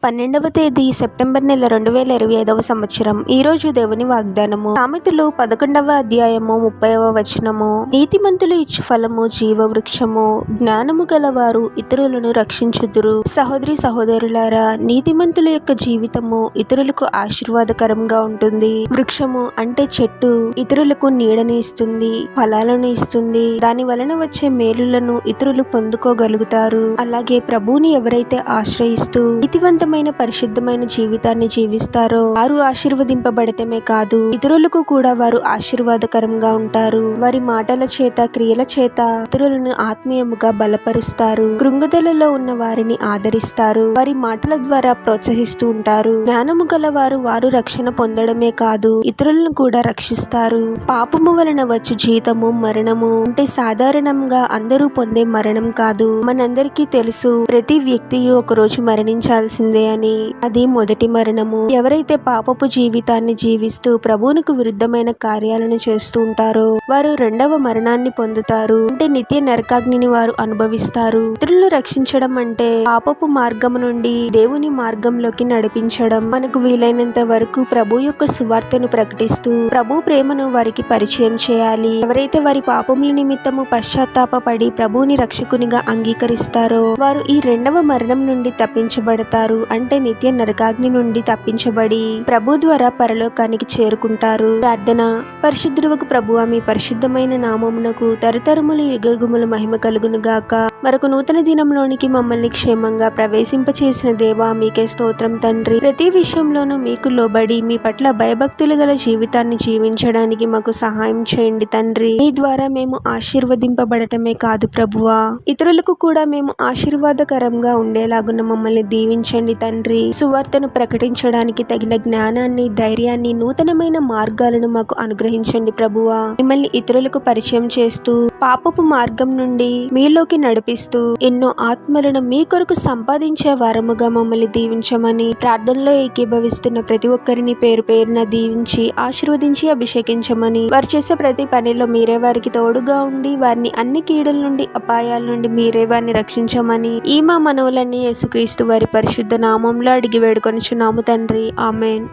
12వ తేదీ సెప్టెంబర్ నెల 2025వ సంవత్సరం. ఈ రోజు దేవుని వాగ్దానము. సామెతలు 11వ అధ్యాయము 30వ వచనము. నీతిమంతులు ఇచ్చు ఫలము జీవవృక్షము, జ్ఞానము గలవారు ఇతరులను రక్షించుదురు. సహోదరి సహోదరులారా, నీతిమంతుల యొక్క జీవితము ఇతరులకు ఆశీర్వాదకరంగా ఉంటుంది. వృక్షము అంటే చెట్టు ఇతరులకు నీడని ఇస్తుంది, ఫలాలను ఇస్తుంది. దాని వలన వచ్చే మేలులను ఇతరులు పొందుకోగలుగుతారు. అలాగే ప్రభువుని ఎవరైతే ఆశ్రయిస్తూ నీతివంతమైన పరిశుద్ధమైన జీవితాన్ని జీవిస్తారో వారు ఆశీర్వదింపబడటమే కాదు, ఇతరులకు కూడా వారు ఆశీర్వాదకరంగా ఉంటారు. వారి మాటల చేత క్రియల చేత ఇతరులను ఆత్మీయముగా బలపరుస్తారు. కృంగుదలలో ఉన్న వారిని ఆదరిస్తారు. వారి మాటల ద్వారా ప్రోత్సహిస్తూ ఉంటారు. జ్ఞానము గలవారు వారు రక్షణ పొందడమే కాదు, ఇతరులను కూడా రక్షిస్తారు. పాపము వలన వచ్చు జీతము మరణము. అంటే సాధారణంగా అందరూ పొందే మరణం కాదు. మనందరికీ తెలుసు, ప్రతి వ్యక్తియు ఒకరోజు మరణించాల్సిందే అని. అది మొదటి మరణము. ఎవరైతే పాపపు జీవితాన్ని జీవిస్తూ ప్రభువునికి విరుద్ధమైన కార్యాలను చేస్తూ ఉంటారో వారు రెండవ మరణాన్ని పొందుతారు. అంటే నిత్య నరకాగ్నిని వారు అనుభవిస్తారు. ఇతరులను రక్షించడం అంటే పాపపు మార్గము నుండి దేవుని మార్గంలోకి నడిపించడం. మనకు వీలైనంత వరకు ప్రభు యొక్క సువార్తను ప్రకటిస్తూ ప్రభు ప్రేమను వారికి పరిచయం చేయాలి. ఎవరైతే వారి పాపముల నిమిత్తము పశ్చాత్తాపడి ప్రభువుని రక్షకునిగా అంగీకరిస్తారో వారు ఈ రెండవ మరణం నుండి తప్పించబడతారు. అంటే నిత్య నరకాగ్ని నుండి తప్పించబడి ప్రభు ద్వారా పరలోకానికి చేరుకుంటారు. ప్రార్థన. పరిశుద్ధుడవగు ప్రభువా, మీ పరిశుద్ధమైన నామమునకు తరతరములు యుగయుగములు మహిమ కలుగును గాక. మరొక నూతన దినంలోనికి మమ్మల్ని క్షేమంగా ప్రవేశింపచేసిన దేవా, మీకే స్తోత్రం తండ్రి. ప్రతి విషయంలోనూ మీకు లోబడి మీ పట్ల భయభక్తులు గల జీవితాన్ని జీవించడానికి మాకు సహాయం చేయండి తండ్రి. మీ ద్వారా మేము ఆశీర్వదింపబడటమే కాదు ప్రభువా, ఇతరులకు కూడా మేము ఆశీర్వాదకరంగా ఉండేలాగున మమ్మల్ని దీవించండి తండ్రి. సువార్తను ప్రకటించడానికి తగిన జ్ఞానాన్ని, ధైర్యాన్ని, నూతనమైన మార్గాలను మాకు అనుగ్రహించండి ప్రభువా. మిమ్మల్ని ఇతరులకు పరిచయం చేస్తూ పాపపు మార్గం నుండి మీలోకి నడిపిస్తూ ఎన్నో ఆత్మలను మీ కొరకు సంపాదించే వారముగా మమ్మల్ని దీవించమని ప్రార్థనలో ఏకీభవిస్తున్న ప్రతి ఒక్కరిని పేరు పేరున దీవించి ఆశీర్వదించి అభిషేకించమని, వారు చేసే ప్రతి పనిలో మీరే వారికి తోడుగా ఉండి వారిని అన్ని కీడుల నుండి, అపాయాల నుండి మీరే వారిని రక్షించమని ఈ మా మనవులన్నీ యేసుక్రీస్తు వారి పరిశుద్ధ నామంలో అడిగి వేడుకొనుచున్నాము తండ్రి. ఆమేన్.